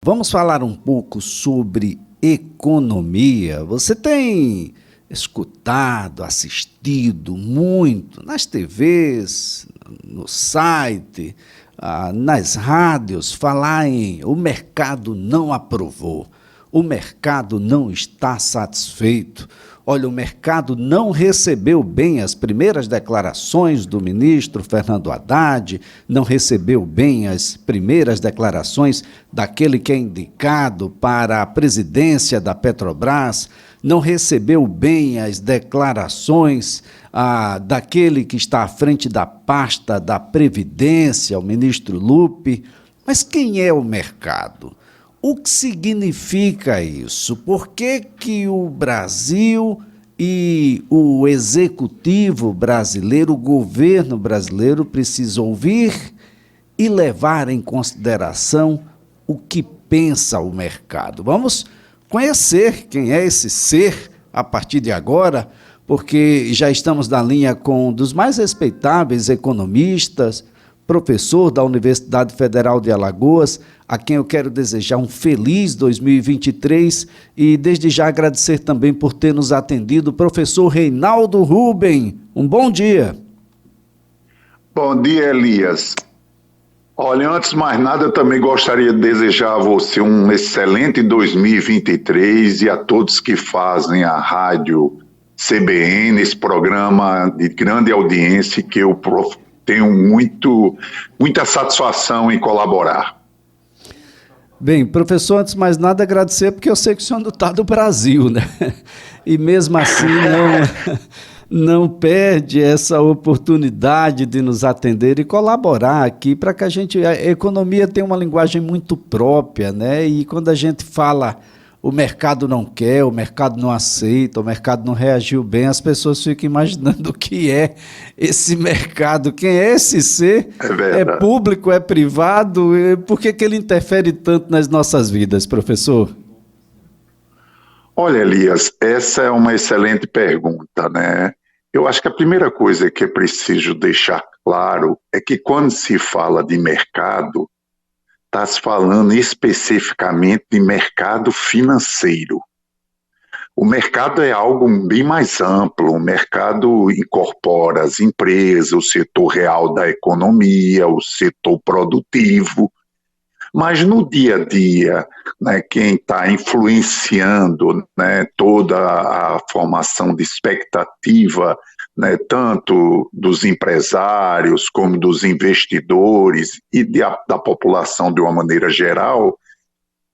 Vamos falar um pouco sobre economia. Você tem escutado, assistido muito nas TVs, no site, nas rádios, falar em o mercado não aprovou, o mercado não está satisfeito. Olha, o mercado não recebeu bem as primeiras declarações do ministro Fernando Haddad, não recebeu bem as primeiras declarações daquele que é indicado para a presidência da Petrobras, não recebeu bem as declarações daquele que está à frente da pasta da Previdência, o ministro Lupe. Mas quem é o mercado? O que significa isso? Por que que o Brasil e o executivo brasileiro, o governo brasileiro, precisa ouvir e levar em consideração o que pensa o mercado? Vamos conhecer quem é esse ser a partir de agora, porque já estamos na linha com um dos mais respeitáveis economistas, professor da Universidade Federal de Alagoas, a quem eu quero desejar um feliz 2023 e desde já agradecer também por ter nos atendido, professor Reinaldo Ruben. Um bom dia. Bom dia, Elias. Olha, antes de mais nada, eu também gostaria de desejar a você um excelente 2023 e a todos que fazem a rádio CBN, esse programa de grande audiência que eu tenho muita satisfação em colaborar. Bem, professor, antes de mais nada, agradecer, porque eu sei que o senhor não está do Brasil, né? E mesmo assim não perde essa oportunidade de nos atender e colaborar aqui para que a economia tenha uma linguagem muito própria, né? E quando a gente fala o mercado não quer, o mercado não aceita, o mercado não reagiu bem, as pessoas ficam imaginando o que é esse mercado, quem é esse ser, é público, é privado, por que que ele interfere tanto nas nossas vidas, professor? Olha, Elias, essa é uma excelente pergunta, né? Eu acho que a primeira coisa que é preciso deixar claro é que quando se fala de mercado, está se falando especificamente de mercado financeiro. O mercado é algo bem mais amplo, o mercado incorpora as empresas, o setor real da economia, o setor produtivo, mas no dia a dia, né, quem está influenciando, né, toda a formação de expectativa, né, tanto dos empresários como dos investidores e da população de uma maneira geral,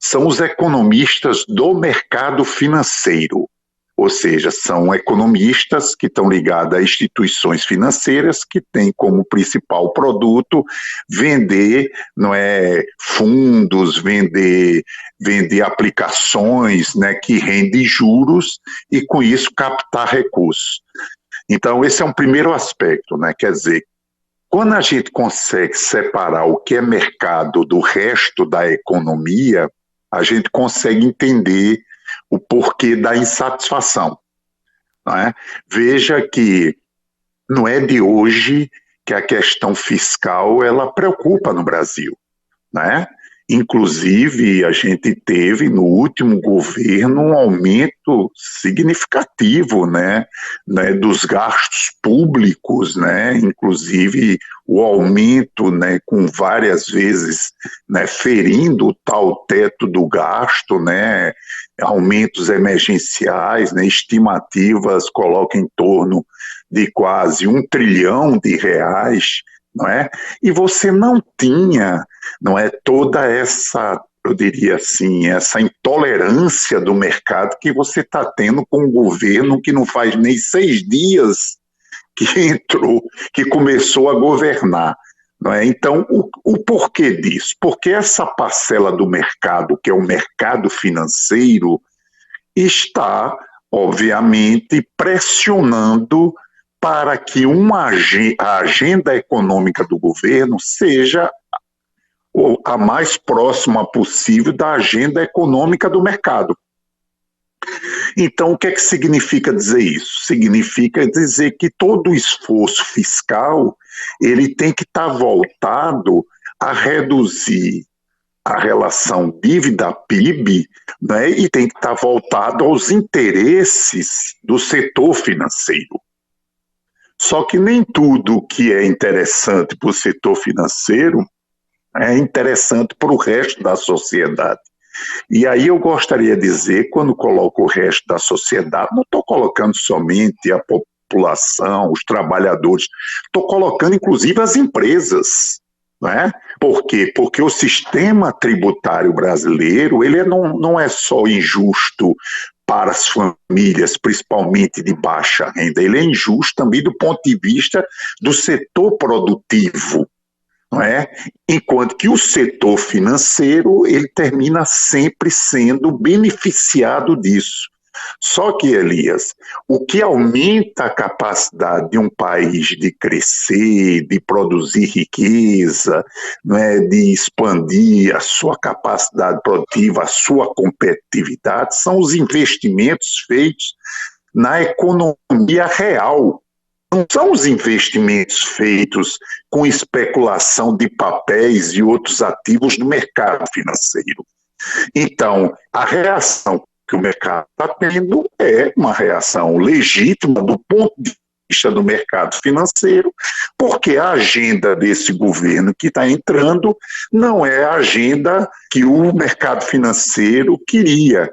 são os economistas do mercado financeiro. Ou seja, são economistas que estão ligados a instituições financeiras que têm como principal produto vender, não é, fundos, vender aplicações, né, que rendem juros e com isso captar recursos. Então esse é um primeiro aspecto, né? Quer dizer, quando a gente consegue separar o que é mercado do resto da economia, a gente consegue entender o porquê da insatisfação. Não é? Veja que não é de hoje que a questão fiscal ela preocupa no Brasil. Não é? Inclusive, a gente teve no último governo um aumento significativo, né, dos gastos públicos, né, inclusive o aumento, né, com várias vezes, né, ferindo o tal teto do gasto, né, aumentos emergenciais, né, estimativas colocam em torno de quase R$ 1 trilhão, não é? E você não tinha, não é, toda essa, eu diria assim, essa intolerância do mercado que você está tendo com um governo que não faz nem 6 dias que entrou, que começou a governar. Não é? Então, o porquê disso? Porque essa parcela do mercado, que é o mercado financeiro, está, obviamente, pressionando para que a agenda econômica do governo seja a mais próxima possível da agenda econômica do mercado. Então, o que é que significa dizer isso? Significa dizer que todo o esforço fiscal ele tem que estar voltado a reduzir a relação dívida-PIB, né, e tem que estar voltado aos interesses do setor financeiro. Só que nem tudo que é interessante para o setor financeiro é interessante para o resto da sociedade. E aí eu gostaria de dizer, quando coloco o resto da sociedade, não estou colocando somente a população, os trabalhadores, estou colocando inclusive as empresas. Não é? Por quê? Porque o sistema tributário brasileiro ele não é só injusto para as famílias, principalmente de baixa renda, ele é injusto também do ponto de vista do setor produtivo. Não é? Enquanto que o setor financeiro ele termina sempre sendo beneficiado disso. Só que, Elias, o que aumenta a capacidade de um país de crescer, de produzir riqueza, não é, de expandir a sua capacidade produtiva, a sua competitividade, são os investimentos feitos na economia real. Não são os investimentos feitos com especulação de papéis e outros ativos do mercado financeiro. Então, a reação que o mercado está tendo é uma reação legítima do ponto de vista do mercado financeiro, porque a agenda desse governo que está entrando não é a agenda que o mercado financeiro queria.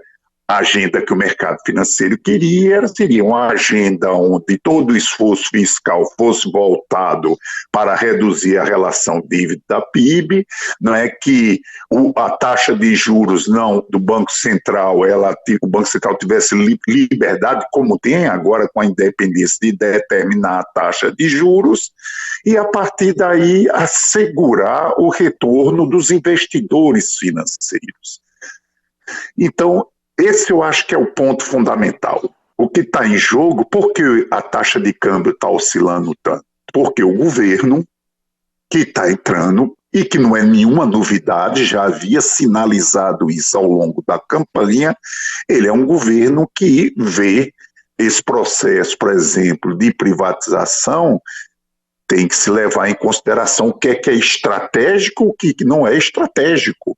A agenda que o mercado financeiro queria seria uma agenda onde todo o esforço fiscal fosse voltado para reduzir a relação dívida-PIB, não é que a taxa de juros do Banco Central, o Banco Central tivesse liberdade, como tem agora com a independência, de determinar a taxa de juros, e a partir daí assegurar o retorno dos investidores financeiros. Então, esse eu acho que é o ponto fundamental. O que está em jogo, por que a taxa de câmbio está oscilando tanto? Porque o governo que está entrando, e que não é nenhuma novidade, já havia sinalizado isso ao longo da campanha, ele é um governo que vê esse processo, por exemplo, de privatização, tem que se levar em consideração o que é estratégico e o que não é estratégico.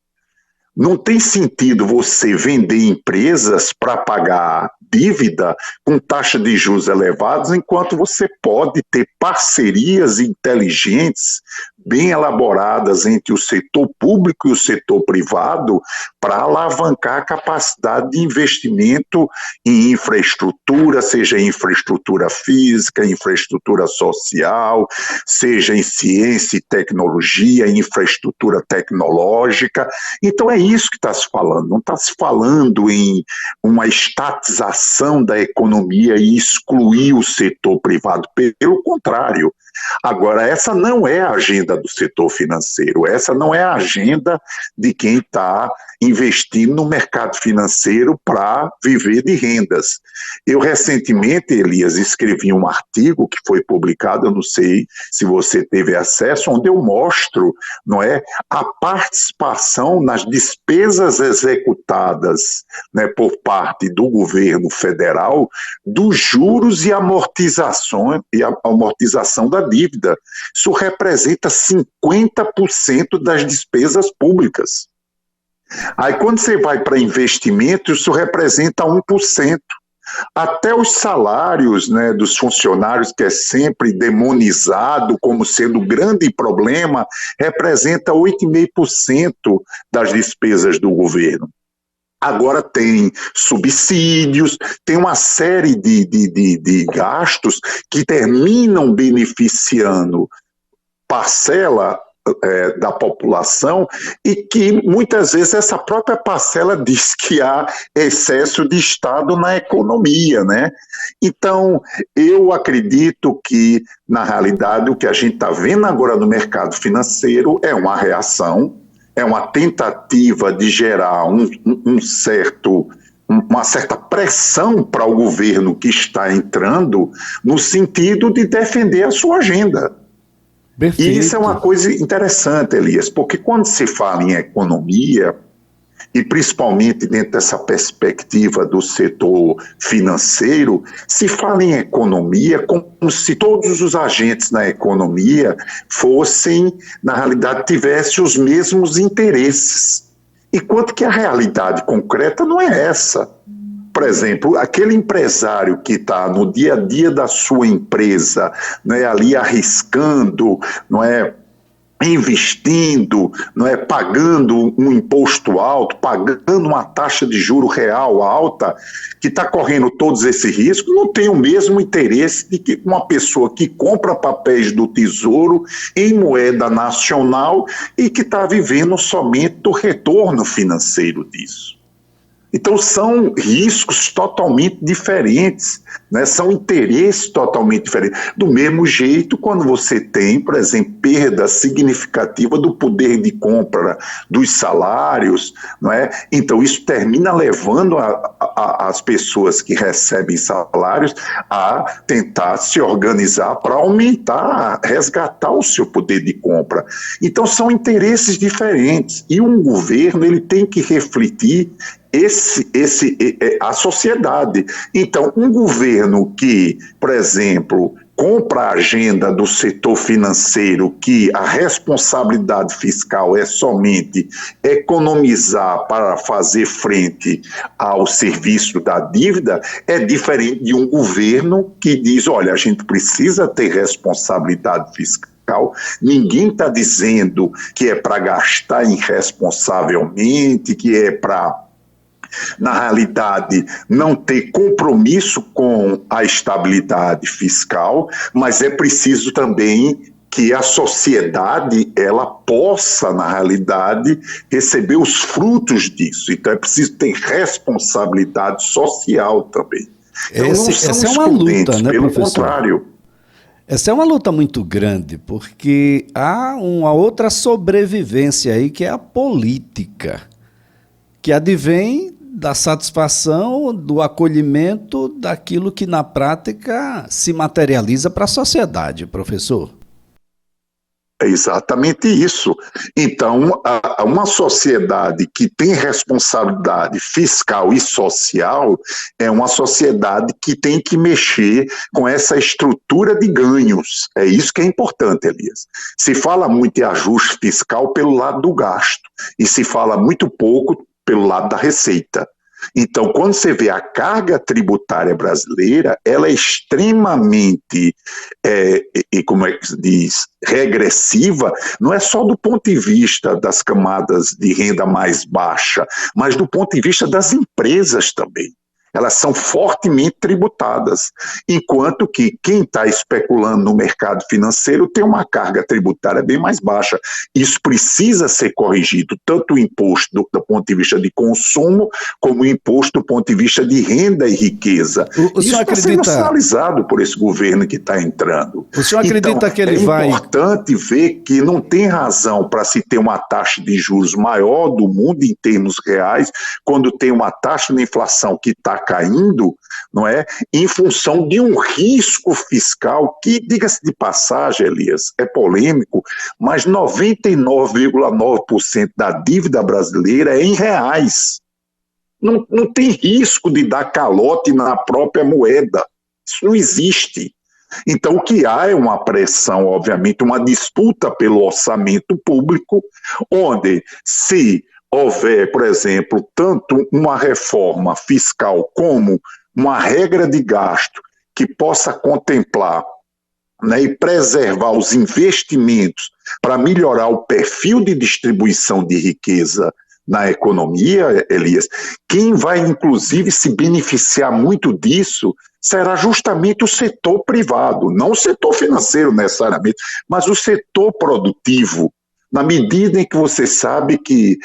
Não tem sentido você vender empresas para pagar dívida com taxa de juros elevados, enquanto você pode ter parcerias inteligentes, bem elaboradas entre o setor público e o setor privado, para alavancar a capacidade de investimento em infraestrutura, seja infraestrutura física, infraestrutura social, seja em ciência e tecnologia, infraestrutura tecnológica. Então é isso que está se falando, não está se falando em uma estatização da economia e excluir o setor privado, pelo contrário. Agora, essa não é a agenda do setor financeiro, essa não é a agenda de quem está investindo no mercado financeiro para viver de rendas. Eu recentemente, Elias, escrevi um artigo que foi publicado, eu não sei se você teve acesso, onde eu mostro, não é, a participação nas despesas executadas, né, por parte do governo federal dos juros e amortização da dívida. Isso representa 50% das despesas públicas. Aí quando você vai para investimento, isso representa 1%. Até os salários, né, dos funcionários, que é sempre demonizado como sendo o grande problema, representa 8,5% das despesas do governo. Agora tem subsídios, tem uma série de gastos que terminam beneficiando parcela da população e que muitas vezes essa própria parcela diz que há excesso de Estado na economia, né? Então, eu acredito que, na realidade, o que a gente está vendo agora no mercado financeiro é uma reação, é uma tentativa de gerar uma certa pressão para o governo que está entrando no sentido de defender a sua agenda. Perfeito. E isso é uma coisa interessante, Elias, porque quando se fala em economia, e principalmente dentro dessa perspectiva do setor financeiro, se fala em economia como se todos os agentes na economia fossem, na realidade, tivessem os mesmos interesses. Enquanto que a realidade concreta não é essa. Por exemplo, aquele empresário que está no dia a dia da sua empresa, né, ali arriscando, não é, investindo, não é, pagando um imposto alto, pagando uma taxa de juro real alta, que está correndo todos esses riscos, não tem o mesmo interesse de que uma pessoa que compra papéis do Tesouro em moeda nacional e que está vivendo somente do retorno financeiro disso. Então, são riscos totalmente diferentes, né? São interesses totalmente diferentes. Do mesmo jeito, quando você tem, por exemplo, perda significativa do poder de compra dos salários, não é? Então, isso termina levando as pessoas que recebem salários a tentar se organizar para aumentar, resgatar o seu poder de compra. Então, são interesses diferentes. E um governo ele tem que refletir a sociedade. Então, um governo que, por exemplo, compra a agenda do setor financeiro, que a responsabilidade fiscal é somente economizar para fazer frente ao serviço da dívida, é diferente de um governo que diz, olha, a gente precisa ter responsabilidade fiscal. Ninguém está dizendo que é para gastar irresponsavelmente, que é para, na realidade, não ter compromisso com a estabilidade fiscal, mas é preciso também que a sociedade ela possa, na realidade, receber os frutos disso. Então é preciso ter responsabilidade social também. Então, essa é uma luta, né, pelo professor? contrário. Essa é uma luta muito grande, porque há uma outra sobrevivência aí, que é a política, que advém da satisfação, do acolhimento daquilo que na prática se materializa para a sociedade, professor. É exatamente isso. Então, uma sociedade que tem responsabilidade fiscal e social é uma sociedade que tem que mexer com essa estrutura de ganhos. É isso que é importante, Elias. Se fala muito em ajuste fiscal pelo lado do gasto e se fala muito pouco pelo lado da receita. Então, quando você vê a carga tributária brasileira, ela é extremamente, como é que se diz, regressiva, não é só do ponto de vista das camadas de renda mais baixa, mas do ponto de vista das empresas também. Elas são fortemente tributadas, enquanto que quem está especulando no mercado financeiro tem uma carga tributária bem mais baixa. Isso precisa ser corrigido, tanto o imposto do ponto de vista de consumo, como o imposto do ponto de vista de renda e riqueza. Isso está sendo sinalizado por esse governo que está entrando. O senhor acredita então, que ele vai... É importante ver que não tem razão para se ter uma taxa de juros maior do mundo em termos reais, quando tem uma taxa de inflação que está caindo, não é? Em função de um risco fiscal que, diga-se de passagem, Elias, é polêmico, mas 99,9% da dívida brasileira é em reais. Não tem risco de dar calote na própria moeda. Isso não existe. Então, o que há é uma pressão, obviamente, uma disputa pelo orçamento público, onde se houver, por exemplo, tanto uma reforma fiscal como uma regra de gasto que possa contemplar, né, e preservar os investimentos para melhorar o perfil de distribuição de riqueza na economia, Elias, quem vai inclusive se beneficiar muito disso será justamente o setor privado, não o setor financeiro necessariamente, mas o setor produtivo, na medida em que você sabe que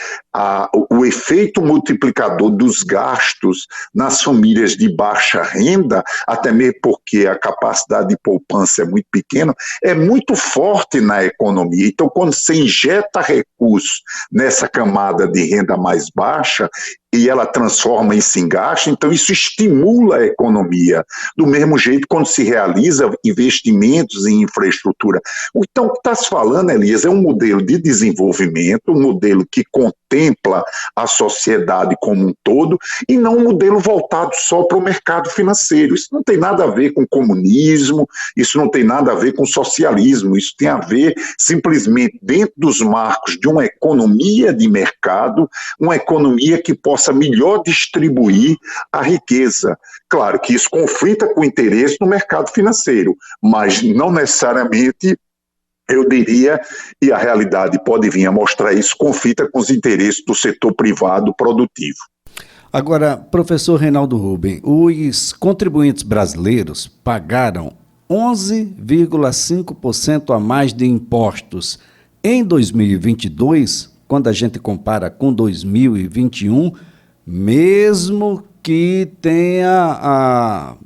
o efeito multiplicador dos gastos nas famílias de baixa renda, até mesmo porque a capacidade de poupança é muito pequena, é muito forte na economia. Então, quando você injeta recursos nessa camada de renda mais baixa, e ela transforma isso em gasto, então isso estimula a economia. Do mesmo jeito, quando se realiza investimentos em infraestrutura. Então, o que está se falando, Elias, é um modelo de desenvolvimento, um modelo que contempla a sociedade como um todo, e não um modelo voltado só para o mercado financeiro. Isso não tem nada a ver com comunismo, isso não tem nada a ver com socialismo, isso tem a ver simplesmente dentro dos marcos de uma economia de mercado, uma economia que possa melhor distribuir a riqueza. Claro que isso conflita com o interesse no mercado financeiro, mas não necessariamente, eu diria, e a realidade pode vir a mostrar isso, conflita com os interesses do setor privado produtivo. Agora, professor Reinaldo Rubem, os contribuintes brasileiros pagaram 11,5% a mais de impostos em 2022, quando a gente compara com 2021, mesmo que tenha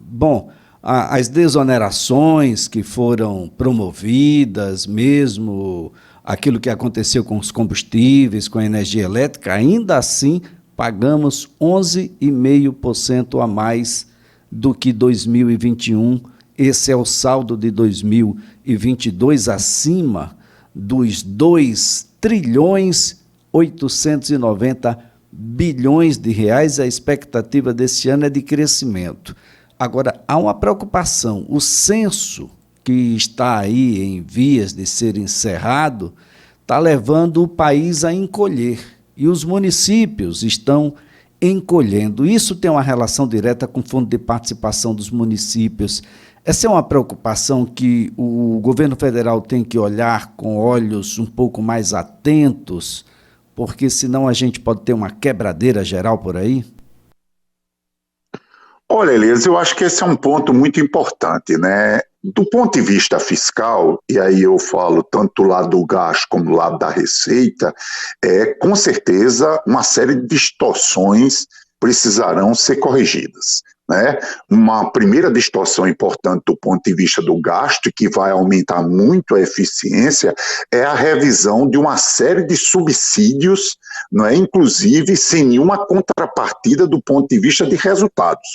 as desonerações que foram promovidas, mesmo aquilo que aconteceu com os combustíveis, com a energia elétrica, ainda assim pagamos 11,5% a mais do que 2021. Esse é o saldo de 2022 acima dos 2 trilhões 890 bilhões de reais. A expectativa desse ano é de crescimento. Agora, há uma preocupação. O censo, que está aí em vias de ser encerrado, está levando o país a encolher. E os municípios estão encolhendo. Isso tem uma relação direta com o Fundo de Participação dos Municípios. Essa é uma preocupação que o governo federal tem que olhar com olhos um pouco mais atentos, porque senão a gente pode ter uma quebradeira geral por aí? Olha, Elias, eu acho que esse é um ponto muito importante, né? Do ponto de vista fiscal, e aí eu falo tanto do lado do gasto como do lado da receita, com certeza uma série de distorções precisarão ser corrigidas, né? Uma primeira distorção importante do ponto de vista do gasto, que vai aumentar muito a eficiência, é a revisão de uma série de subsídios, não é? Inclusive sem nenhuma contrapartida do ponto de vista de resultados.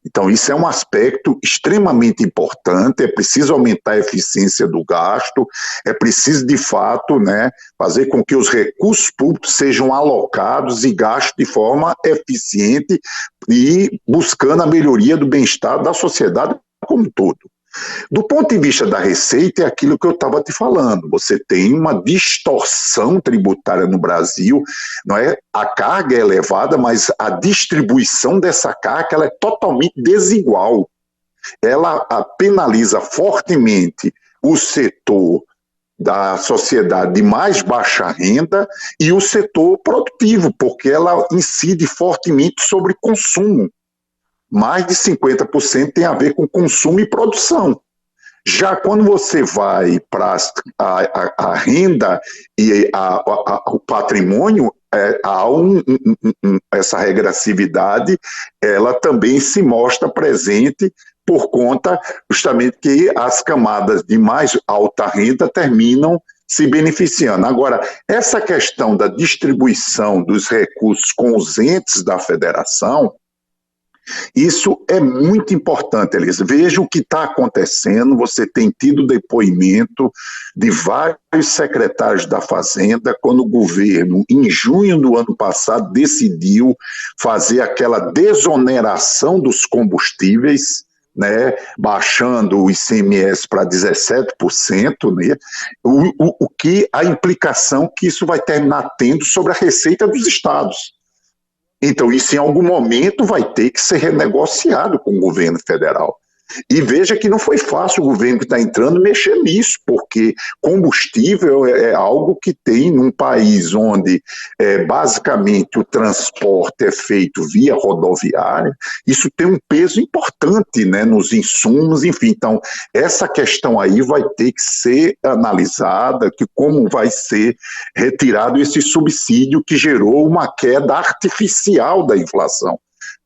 Então, isso é um aspecto extremamente importante, é preciso aumentar a eficiência do gasto, é preciso, de fato, né, fazer com que os recursos públicos sejam alocados e gastos de forma eficiente e buscando a melhoria do bem-estar da sociedade como um todo. Do ponto de vista da receita, é aquilo que eu estava te falando. Você tem uma distorção tributária no Brasil, não é? A carga é elevada, mas a distribuição dessa carga ela é totalmente desigual. Ela penaliza fortemente o setor da sociedade de mais baixa renda e o setor produtivo, porque ela incide fortemente sobre consumo. Mais de 50% tem a ver com consumo e produção. Já quando você vai para a renda e o patrimônio, há essa regressividade, ela também se mostra presente por conta justamente que as camadas de mais alta renda terminam se beneficiando. Agora, essa questão da distribuição dos recursos com os entes da federação, isso é muito importante, Elisa. Veja o que está acontecendo. Você tem tido depoimento de vários secretários da Fazenda quando o governo, em junho do ano passado, decidiu fazer aquela desoneração dos combustíveis, né, baixando o ICMS para 17%, né, o que a implicação que isso vai terminar tendo sobre a receita dos estados. Então, isso em algum momento vai ter que ser renegociado com o governo federal. E veja que não foi fácil o governo que está entrando mexer nisso, porque combustível é algo que tem num país onde basicamente o transporte é feito via rodoviária, isso tem um peso importante, né, nos insumos, enfim. Então, essa questão aí vai ter que ser analisada, que como vai ser retirado esse subsídio que gerou uma queda artificial da inflação.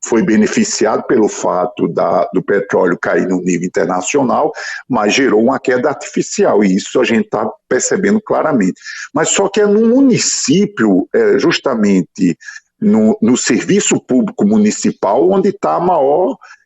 Foi beneficiado pelo fato do petróleo cair no nível internacional, mas gerou uma queda artificial, e isso a gente está percebendo claramente. Mas só que é no município, justamente no serviço público municipal, onde está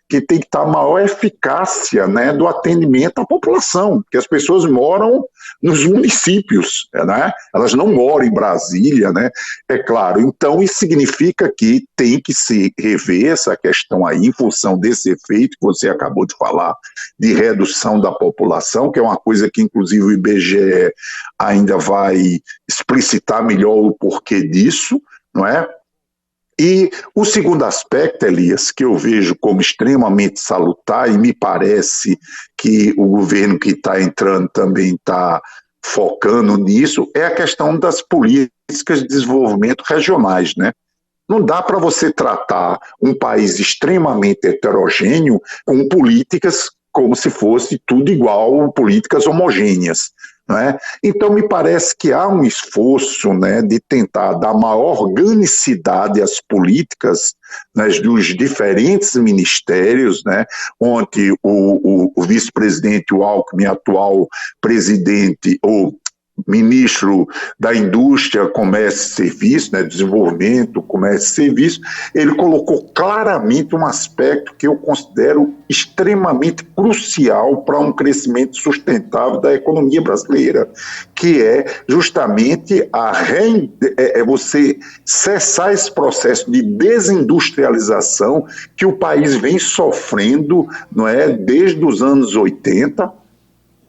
que tem que estar a maior eficácia, né, do atendimento à população, porque as pessoas moram nos municípios, né? Elas não moram em Brasília, né? É claro. Então, isso significa que tem que se rever essa questão aí, em função desse efeito que você acabou de falar, de redução da população, que é uma coisa que, inclusive, o IBGE ainda vai explicitar melhor o porquê disso, não é? E o segundo aspecto, Elias, que eu vejo como extremamente salutar, e me parece que o governo que está entrando também está focando nisso, é a questão das políticas de desenvolvimento regionais, né? Não dá para você tratar um país extremamente heterogêneo com políticas como se fosse tudo igual, políticas homogêneas. Né? Então, me parece que há um esforço, né, de tentar dar maior organicidade às políticas, né, dos diferentes ministérios, né, onde o vice-presidente, o Alckmin, atual presidente, ou ministro da Indústria, Comércio e Serviço, né, Desenvolvimento, Comércio e Serviço, ele colocou claramente um aspecto que eu considero extremamente crucial para um crescimento sustentável da economia brasileira, que é justamente você cessar esse processo de desindustrialização que o país vem sofrendo, não é, desde os anos 80,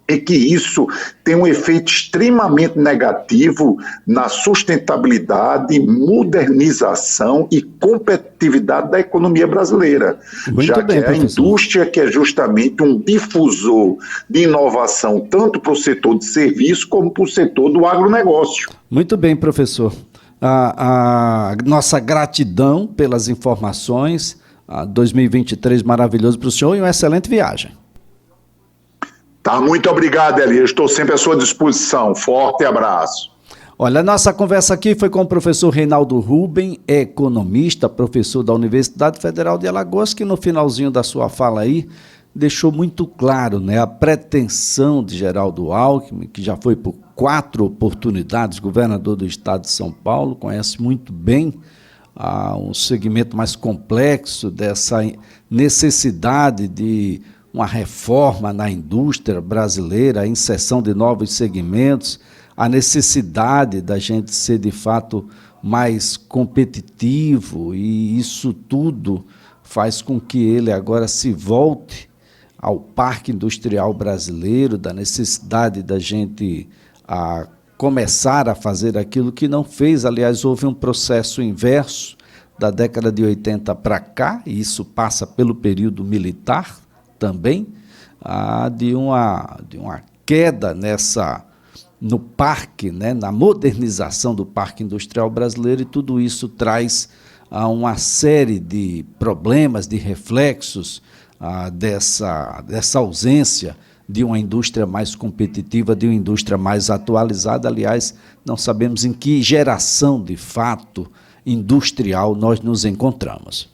e que isso tem um efeito extremamente negativo na sustentabilidade, modernização e competitividade da economia brasileira. Muito já bem, que é a indústria que é justamente um difusor de inovação, tanto para o setor de serviço como para o setor do agronegócio. Muito bem, professor. A nossa gratidão pelas informações, 2023 maravilhoso para o senhor e uma excelente viagem. Tá, muito obrigado, Elias. Estou sempre à sua disposição. Forte abraço. Olha, a nossa conversa aqui foi com o professor Reinaldo Ruben, economista, professor da Universidade Federal de Alagoas, que no finalzinho da sua fala aí deixou muito claro, né, a pretensão de Geraldo Alckmin, que já foi por 4 oportunidades governador do estado de São Paulo, conhece muito bem um segmento mais complexo dessa necessidade de uma reforma na indústria brasileira, a inserção de novos segmentos, a necessidade da gente ser, de fato, mais competitivo, e isso tudo faz com que ele agora se volte ao parque industrial brasileiro, da necessidade da gente começar a fazer aquilo que não fez. Aliás, houve um processo inverso da década de 80 para cá, e isso passa pelo período militar, também, de uma queda no parque, né, na modernização do parque industrial brasileiro, e tudo isso traz uma série de problemas, de reflexos dessa ausência de uma indústria mais competitiva, de uma indústria mais atualizada. Aliás, não sabemos em que geração, de fato, industrial nós nos encontramos.